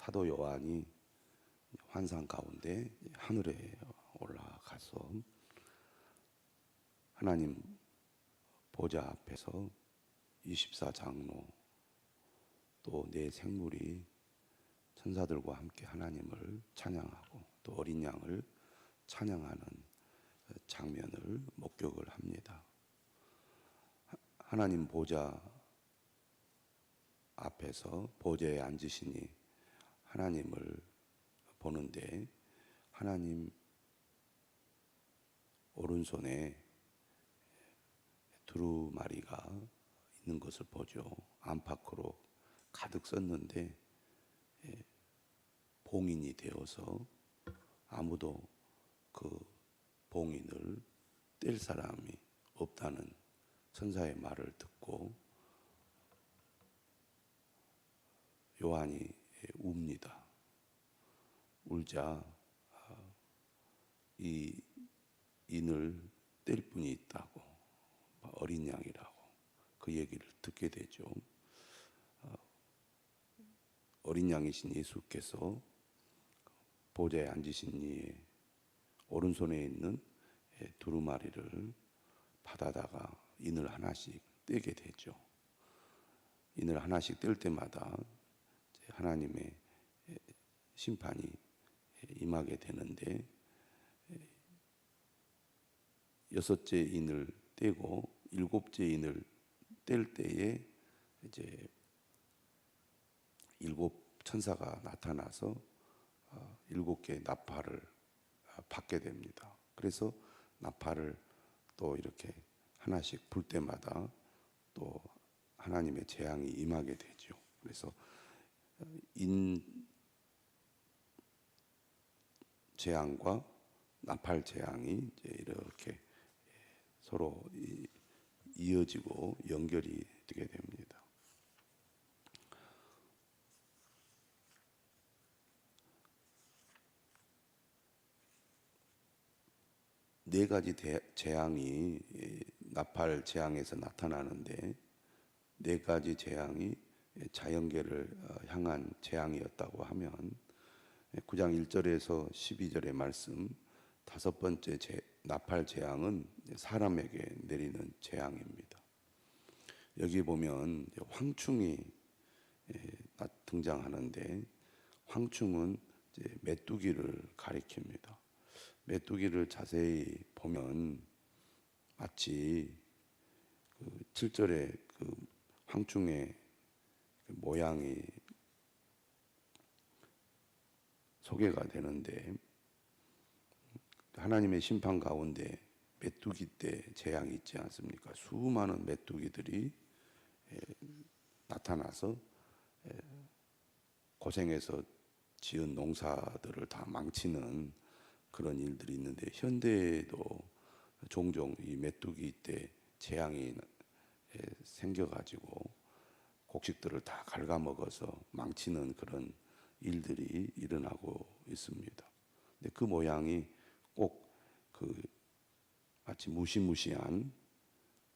사도 요한이 환상 가운데 하늘에 올라가서 하나님 보좌 앞에서 24장로 또 네 생물이 천사들과 함께 하나님을 찬양하고 또 어린 양을 찬양하는 장면을 목격을 합니다. 하나님 보좌 앞에서 보좌에 앉으시니 하나님을 보는데 하나님 오른손에 두루마리가 있는 것을 보죠. 안팎으로 가득 썼는데 봉인이 되어서 아무도 그 봉인을 뗄 사람이 없다는 천사의 말을 듣고 요한이 웁니다. 울자 이 인을 뗄 분이 있다고, 어린 양이라고 그 얘기를 듣게 되죠. 어린 양이신 예수께서 보좌에 앉으신 이의 오른손에 있는 두루마리를 받아다가 인을 하나씩 떼게 되죠. 인을 하나씩 뗄 때마다 하나님의 심판이 임하게 되는데, 여섯째 인을 떼고 일곱째 인을 뗄 때에 이제 일곱 천사가 나타나서 일곱 개의 나팔을 받게 됩니다. 그래서 나팔을 또 이렇게 하나씩 불 때마다 또 하나님의 재앙이 임하게 되죠. 그래서 인 재앙과 나팔 재앙이 이제 이렇게 서로 이어지고 연결이 되게 됩니다. 네 가지 재앙이 나팔 재앙에서 나타나는데 네 가지 재앙이 자연계를 향한 재앙이었다고 하면 9장 1절에서 12절의 말씀, 다섯 번째 나팔 재앙은 사람에게 내리는 재앙입니다. 여기 보면 황충이 등장하는데, 황충은 이제 메뚜기를 가리킵니다. 메뚜기를 자세히 보면 마치 그 7절에 그 황충의 모양이 소개가 되는데, 하나님의 심판 가운데 메뚜기 때 재앙이 있지 않습니까? 수많은 메뚜기들이 나타나서 고생해서 지은 농사들을 다 망치는 그런 일들이 있는데, 현대에도 종종 이 메뚜기 때 재앙이 생겨가지고 곡식들을 다 갉아먹어서 망치는 그런 일들이 일어나고 있습니다. 근데 그 모양이 꼭 그 마치 무시무시한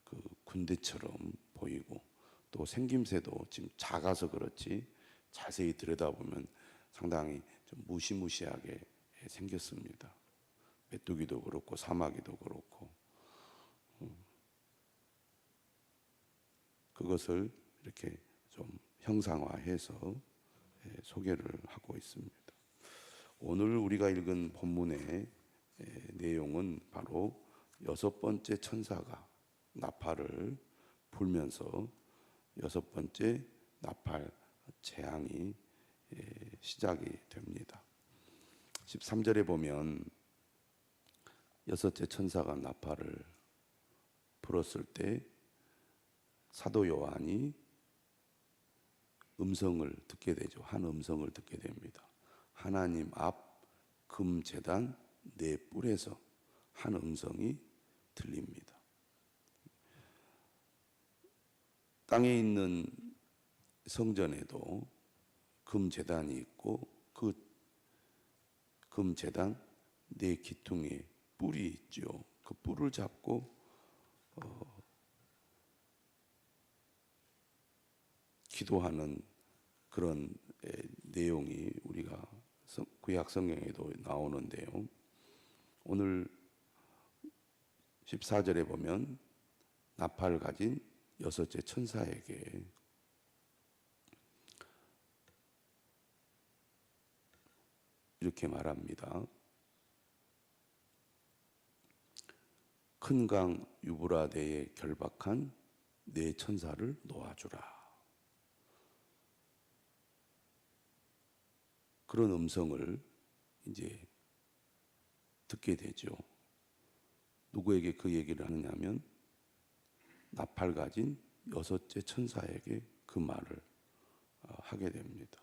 그 군대처럼 보이고, 또 생김새도 지금 작아서 그렇지 자세히 들여다보면 상당히 좀 무시무시하게 생겼습니다. 메뚜기도 그렇고 사마귀도 그렇고, 그것을 이렇게 좀 형상화해서 소개를 하고 있습니다. 오늘 우리가 읽은 본문의 내용은 바로 여섯 번째 천사가 나팔을 불면서 여섯 번째 나팔 재앙이 시작이 됩니다. 13절에 보면 여섯째 천사가 나팔을 불었을 때 사도 요한이 음성을 듣게 되죠. 한 음성을 듣게 됩니다. 하나님 앞 금 제단 네 뿔에서 한 음성이 들립니다. 땅에 있는 성전에도 금 제단이 있고, 그 금 제단 네 기퉁에 뿔이 있죠. 그 뿔을 잡고 기도하는 그런 내용이 구약 성경에도 나오는데요. 오늘 14절에 보면 나팔을 가진 여섯째 천사에게 이렇게 말합니다. 큰 강 유브라데에 결박한 네 천사를 놓아주라. 그런 음성을 이제 듣게 되죠. 누구에게 그 얘기를 하느냐면 나팔 가진 여섯째 천사에게 그 말을 하게 됩니다.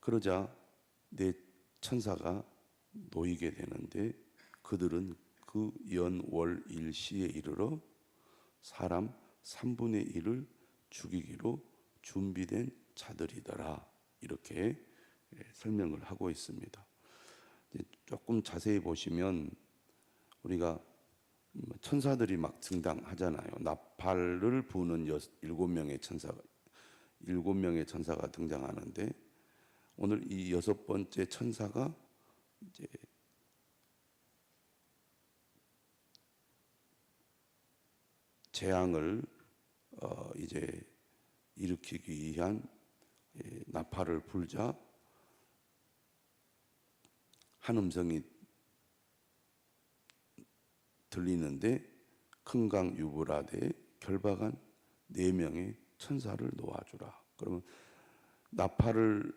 그러자 네 천사가 놓이게 되는데 그들은 그 연, 월, 일, 시에 이르러 사람 3분의 1을 죽이기로 준비된 자들이더라. 이렇게 설명을 하고 있습니다. 조금 자세히 보시면 우리가 천사들이 막 등장하잖아요. 나팔을 부는 7명의 천사가 등장하는데 오늘 이 6번째 천사가 이제 재앙을 이제 일으키기 위한 나팔을 불자 한 음성이 들리는데 큰 강 유브라데에 결박한 4명의 천사를 놓아주라. 그러면 나팔을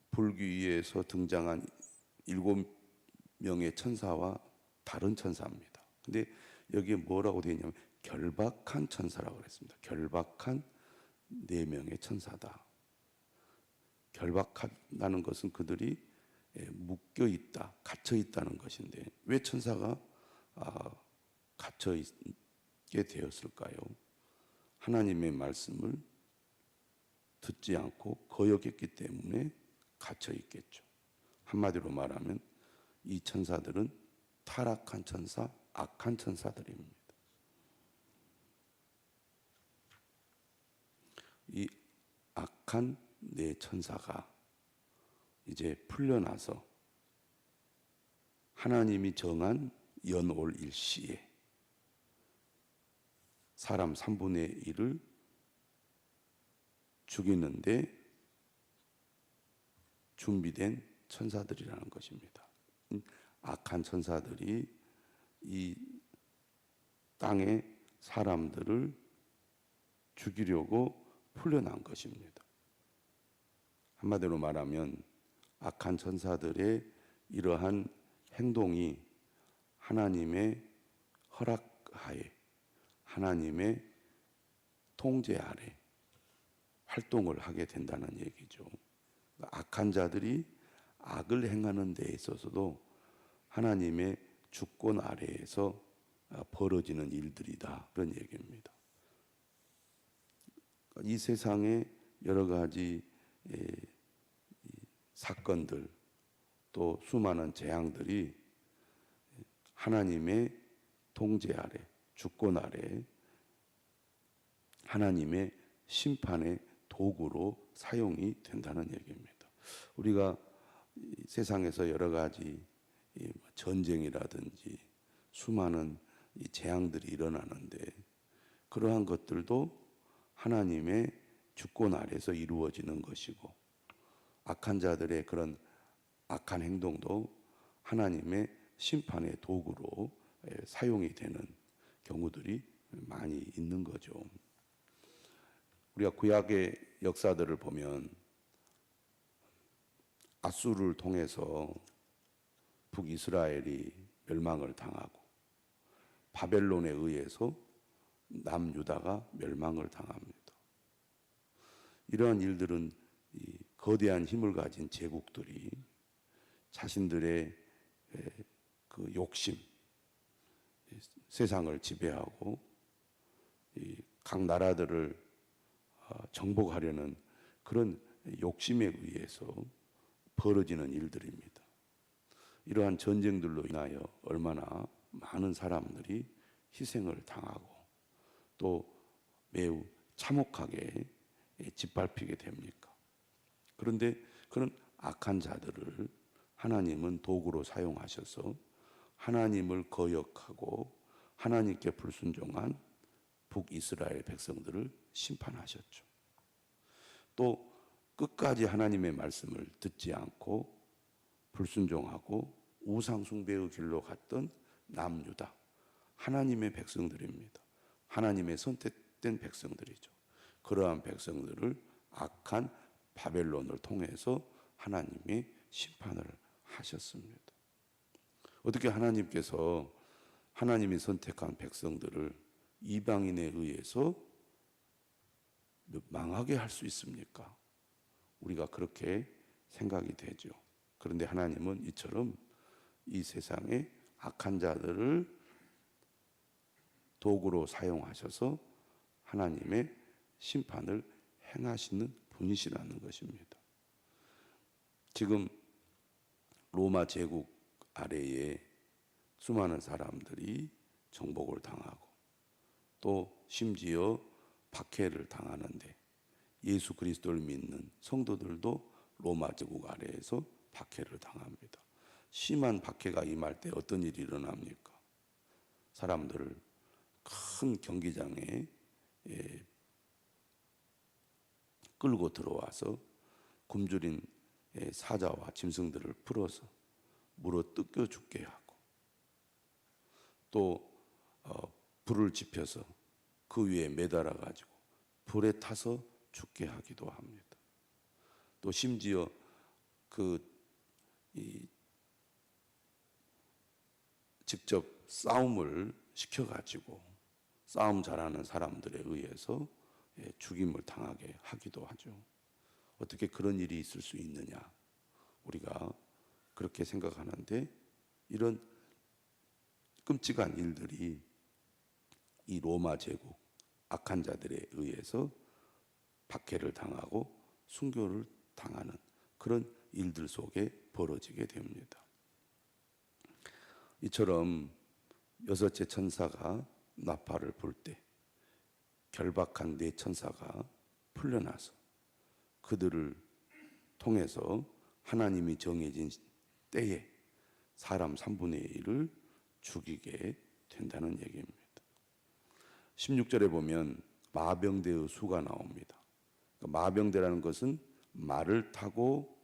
불기 위해서 등장한 7명의 천사와 다른 천사입니다. 근데 여기에 뭐라고 되어 있냐면 결박한 천사라고 그랬습니다. 결박한 4명의 천사다. 결박한다는 것은 그들이 묶여 있다, 갇혀 있다는 것인데 왜 천사가 갇혀 있게 되었을까요? 하나님의 말씀을 듣지 않고 거역했기 때문에 갇혀 있겠죠. 한마디로 말하면 이 천사들은 타락한 천사, 악한 천사들입니다. 이 악한 네 천사가 이제 풀려나서 하나님이 정한 연올 일시에 사람 3분의 1을 죽이는데 준비된 천사들이라는 것입니다. 악한 천사들이 이 땅의 사람들을 죽이려고 풀려난 것입니다. 한마디로 말하면 악한 천사들의 이러한 행동이 하나님의 허락하에 하나님의 통제 아래 활동을 하게 된다는 얘기죠. 악한 자들이 악을 행하는 데 있어서도 하나님의 주권 아래에서 벌어지는 일들이다. 그런 얘기입니다. 이 세상에 여러 가지 사건들 또 수많은 재앙들이 하나님의 통제 아래, 주권 아래 하나님의 심판의 도구로 사용이 된다는 얘기입니다. 우리가 세상에서 여러 가지 전쟁이라든지 수많은 재앙들이 일어나는데 그러한 것들도 하나님의 주권 아래서 이루어지는 것이고 악한 자들의 그런 악한 행동도 하나님의 심판의 도구로 사용이 되는 경우들이 많이 있는 거죠. 우리가 구약의 역사들을 보면 앗수르를 통해서 북이스라엘이 멸망을 당하고 바벨론에 의해서 남유다가 멸망을 당합니다. 이러한 일들은 이 거대한 힘을 가진 제국들이 자신들의 그 욕심, 세상을 지배하고 각 나라들을 정복하려는 그런 욕심에 의해서 벌어지는 일들입니다. 이러한 전쟁들로 인하여 얼마나 많은 사람들이 희생을 당하고 또 매우 참혹하게 짓밟히게 됩니까? 그런데 그런 악한 자들을 하나님은 도구로 사용하셔서 하나님을 거역하고 하나님께 불순종한 북이스라엘 백성들을 심판하셨죠. 또 끝까지 하나님의 말씀을 듣지 않고 불순종하고 우상 숭배의 길로 갔던 남유다, 하나님의 백성들입니다. 하나님의 선택된 백성들이죠. 그러한 백성들을 악한 바벨론을 통해서 하나님이 심판을 하셨습니다. 어떻게 하나님께서 하나님이 선택한 백성들을 이방인에 의해서 망하게 할 수 있습니까? 우리가 그렇게 생각이 되죠. 그런데 하나님은 이처럼 이 세상에 악한 자들을 도구로 사용하셔서 하나님의 심판을 행하시는 분이시라는 것입니다. 지금 로마 제국 아래에 수많은 사람들이 정복을 당하고 또 심지어 박해를 당하는데 예수 그리스도를 믿는 성도들도 로마 제국 아래에서 박해를 당합니다. 심한 박해가 임할 때 어떤 일이 일어납니까? 사람들을 큰 경기장에 끌고 들어와서 굶주린 사자와 짐승들을 풀어서 물어 뜯겨 죽게 하고 또 불을 지펴서 그 위에 매달아 가지고 불에 타서 죽게 하기도 합니다. 또 심지어 직접 싸움을 시켜 가지고 싸움 잘하는 사람들에 의해서 죽임을 당하게 하기도 하죠. 어떻게 그런 일이 있을 수 있느냐? 우리가 그렇게 생각하는데 이런 끔찍한 일들이 이 로마 제국 악한 자들에 의해서 박해를 당하고 순교를 당하는 그런 일들 속에 벌어지게 됩니다. 이처럼 여섯째 천사가 나팔을 불 때 결박한 네 천사가 풀려나서 그들을 통해서 하나님이 정해진 때에 사람 3분의 1을 죽이게 된다는 얘기입니다. 16절에 보면 마병대의 수가 나옵니다. 마병대라는 것은 말을 타고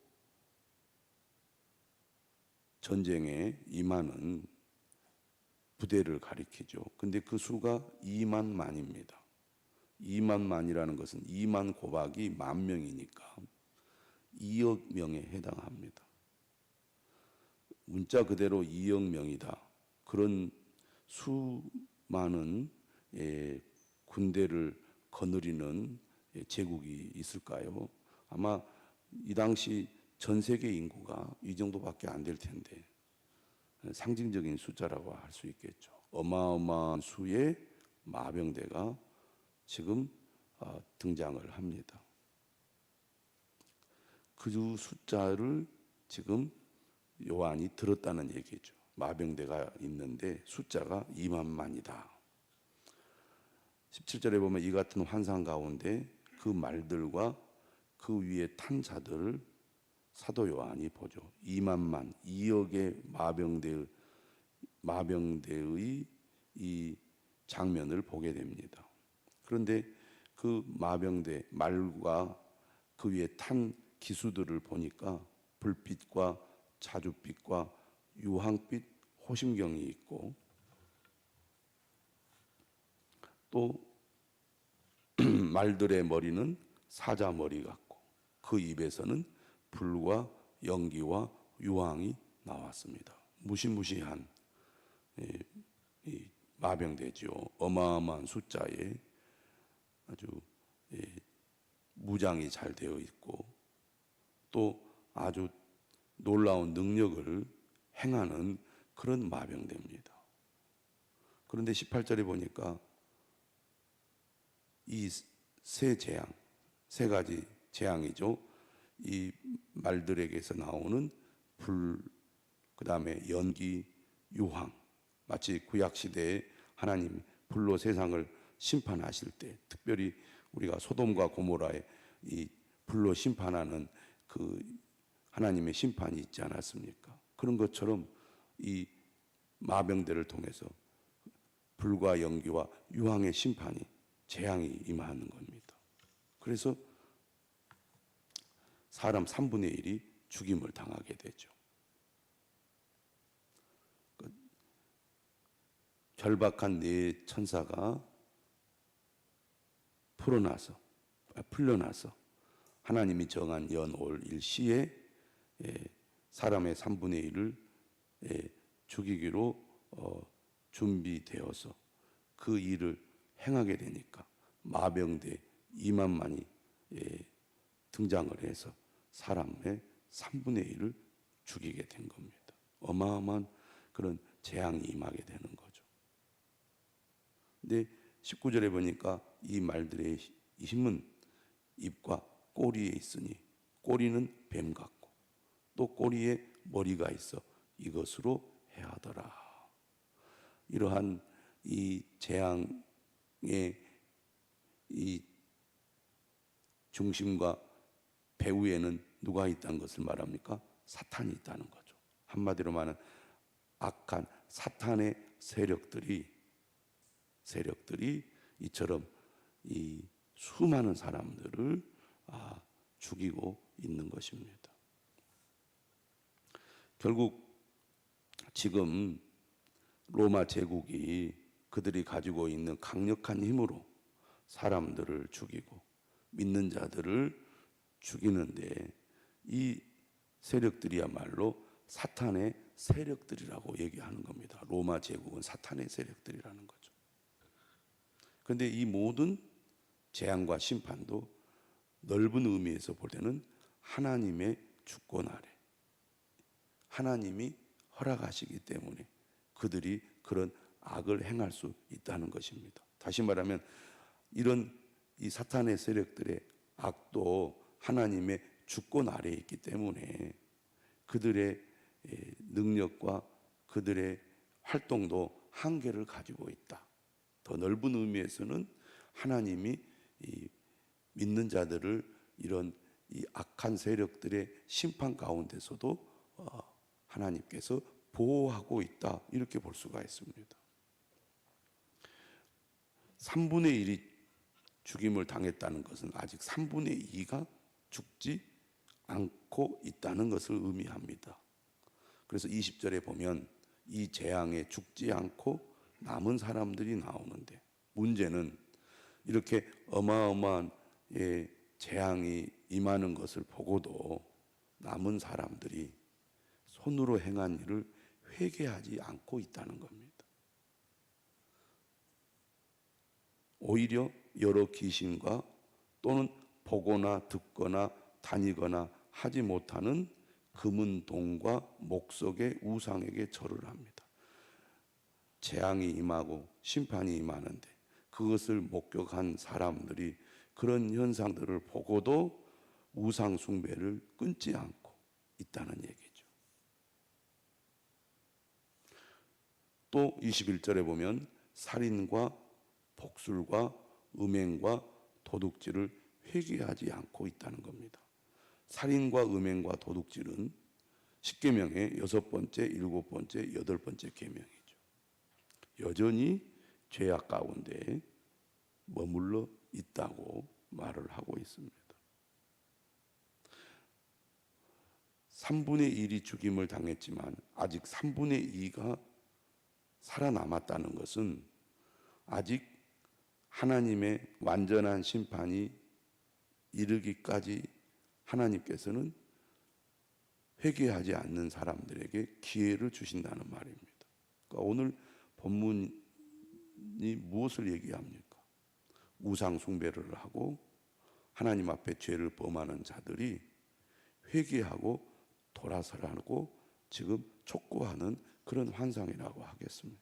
전쟁에 임하는 부대를 가리키죠. 근데 그 수가 2만 만입니다. 2만 만이라는 것은 2만 곱하기 10,000명이니까 2억 명에 해당합니다. 문자 그대로 2억 명이다. 그런 수많은 군대를 거느리는 제국이 있을까요? 아마 이 당시 전 세계 인구가 이 정도밖에 안 될 텐데 상징적인 숫자라고 할 수 있겠죠. 어마어마한 수의 마병대가 지금 등장을 합니다. 그 숫자를 지금 요한이 들었다는 얘기죠. 마병대가 있는데 숫자가 2만 만이다. 17절에 보면 이 같은 환상 가운데 그 말들과 그 위에 탄 자들을 사도 요한이 보죠. 2만 만, 2억의 마병대의 이 장면을 보게 됩니다. 그런데 그 마병대 말과 그 위에 탄 기수들을 보니까 불빛과 자줏빛과 유황빛 호심경이 있고 또 말들의 머리는 사자 머리 같고 그 입에서는 불과 연기와 유황이 나왔습니다. 무시무시한 이 마병대지요. 어마어마한 숫자에 아주 무장이 잘 되어 있고 또 아주 놀라운 능력을 행하는 그런 마병대입니다. 그런데 18절에 보니까 이 세 재앙, 세 가지 재앙이죠. 이 말들에게서 나오는 불, 그 다음에 연기, 유황, 마치 구약 시대에 하나님 불로 세상을 심판하실 때, 특별히 우리가 소돔과 고모라의 이 불로 심판하는 그 하나님의 심판이 있지 않았습니까? 그런 것처럼 이 마병대를 통해서 불과 연기와 유황의 심판이 재앙이 임하는 겁니다. 그래서 사람 3분의 1이 죽임을 당하게 되죠. 절박한 네 천사가 풀려나서 하나님이 정한 연올 일시에 사람의 3분의 1을 죽이기로 준비되어서 그 일을 행하게 되니까 마병대 2만만이 등장을 해서 사람의 3분의 1을 죽이게 된 겁니다. 어마어마한 그런 재앙이 임하게 되는 거죠. 근데 19절에 보니까 이 말들의 힘은 입과 꼬리에 있으니 꼬리는 뱀 같고 또 꼬리에 머리가 있어 이것으로 해하더라. 이러한 이 재앙의 이 중심과 배후에는 누가 있다는 것을 말합니까? 사탄이 있다는 거죠. 한마디로 말하면 악한 사탄의 세력들이 이처럼 이 수많은 사람들을 죽이고 있는 것입니다. 결국 지금 로마 제국이 그들이 가지고 있는 강력한 힘으로 사람들을 죽이고 믿는 자들을 죽이는데 이 세력들이야말로 사탄의 세력들이라고 얘기하는 겁니다. 로마 제국은 사탄의 세력들이라는 거죠. 그런데 이 모든 재앙과 심판도 넓은 의미에서 볼 때는 하나님의 주권 아래 하나님이 허락하시기 때문에 그들이 그런 악을 행할 수 있다는 것입니다. 다시 말하면 이런 이 사탄의 세력들의 악도 하나님의 주권 아래에 있기 때문에 그들의 능력과 그들의 활동도 한계를 가지고 있다. 더 넓은 의미에서는 하나님이 이 믿는 자들을 이런 이 악한 세력들의 심판 가운데서도 하나님께서 보호하고 있다. 이렇게 볼 수가 있습니다. 3분의 1이 죽임을 당했다는 것은 아직 3분의 2가 죽지 않고 있다는 것을 의미합니다. 그래서 20절에 보면 이 재앙에 죽지 않고 남은 사람들이 나오는데 문제는 이렇게 어마어마한 재앙이 임하는 것을 보고도 남은 사람들이 손으로 행한 일을 회개하지 않고 있다는 겁니다. 오히려 여러 귀신과 또는 보거나 듣거나 다니거나 하지 못하는 금은동과 목석의 우상에게 절을 합니다. 재앙이 임하고 심판이 임하는데 그것을 목격한 사람들이 그런 현상들을 보고도 우상 숭배를 끊지 않고 있다는 얘기죠. 또 21절에 보면 살인과 복술과 음행과 도둑질을 회개하지 않고 있다는 겁니다. 살인과 음행과 도둑질은 십계명의 6번째, 7번째, 8번째 계명이죠. 여전히 죄악 가운데 머물러 있다고 말을 하고 있습니다. 3분의 1이 죽임을 당했지만 아직 3분의 2가 살아남았다는 것은 아직 하나님의 완전한 심판이 이르기까지 하나님께서는 회개하지 않는 사람들에게 기회를 주신다는 말입니다. 그러니까 오늘 본문이 무엇을 얘기합니까? 우상 숭배를 하고 하나님 앞에 죄를 범하는 자들이 회개하고 돌아서라고 지금 촉구하는 그런 환상이라고 하겠습니다.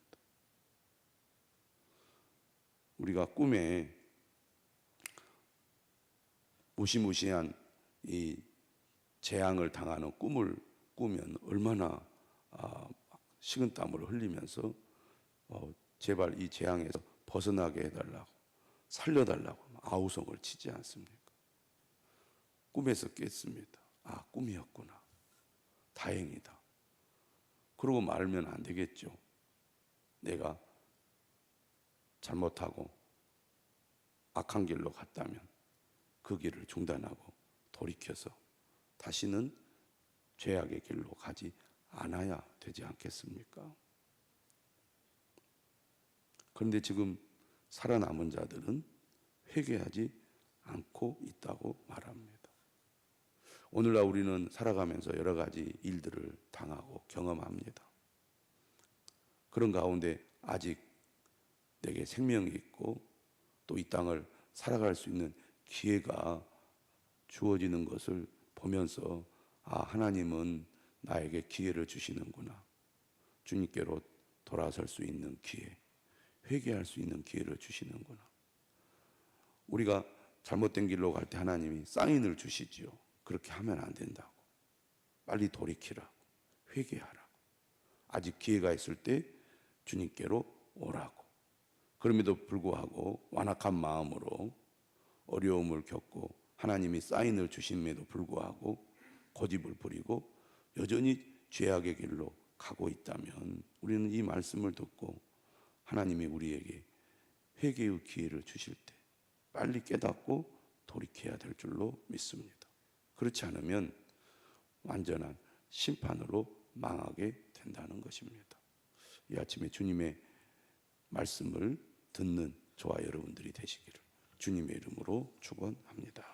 우리가 꿈에 무시무시한 이 재앙을 당하는 꿈을 꾸면 얼마나 식은땀을 흘리면서 제발 이 재앙에서 벗어나게 해달라고 살려달라고 아우성을 치지 않습니까? 꿈에서 깼습니다. 아, 꿈이었구나. 다행이다. 그러고 말면 안 되겠죠. 내가 잘못하고 악한 길로 갔다면 그 길을 중단하고 돌이켜서 다시는 죄악의 길로 가지 않아야 되지 않겠습니까? 그런데 지금 살아남은 자들은 회개하지 않고 있다고 말합니다. 오늘날 우리는 살아가면서 여러 가지 일들을 당하고 경험합니다. 그런 가운데 아직 내게 생명이 있고 또 이 땅을 살아갈 수 있는 기회가 주어지는 것을 보면서 아, 하나님은 나에게 기회를 주시는구나. 주님께로 돌아설 수 있는 기회, 회개할 수 있는 기회를 주시는구나. 우리가 잘못된 길로 갈 때 하나님이 사인을 주시지요. 그렇게 하면 안 된다고. 빨리 돌이키라고. 회개하라고. 아직 기회가 있을 때 주님께로 오라고. 그럼에도 불구하고 완악한 마음으로 어려움을 겪고 하나님이 사인을 주심에도 불구하고 고집을 부리고 여전히 죄악의 길로 가고 있다면 우리는 이 말씀을 듣고 하나님이 우리에게 회개의 기회를 주실 때 빨리 깨닫고 돌이켜야 될 줄로 믿습니다. 그렇지 않으면 완전한 심판으로 망하게 된다는 것입니다. 이 아침에 주님의 말씀을 듣는 저와 여러분들이 되시기를 주님의 이름으로 축원합니다.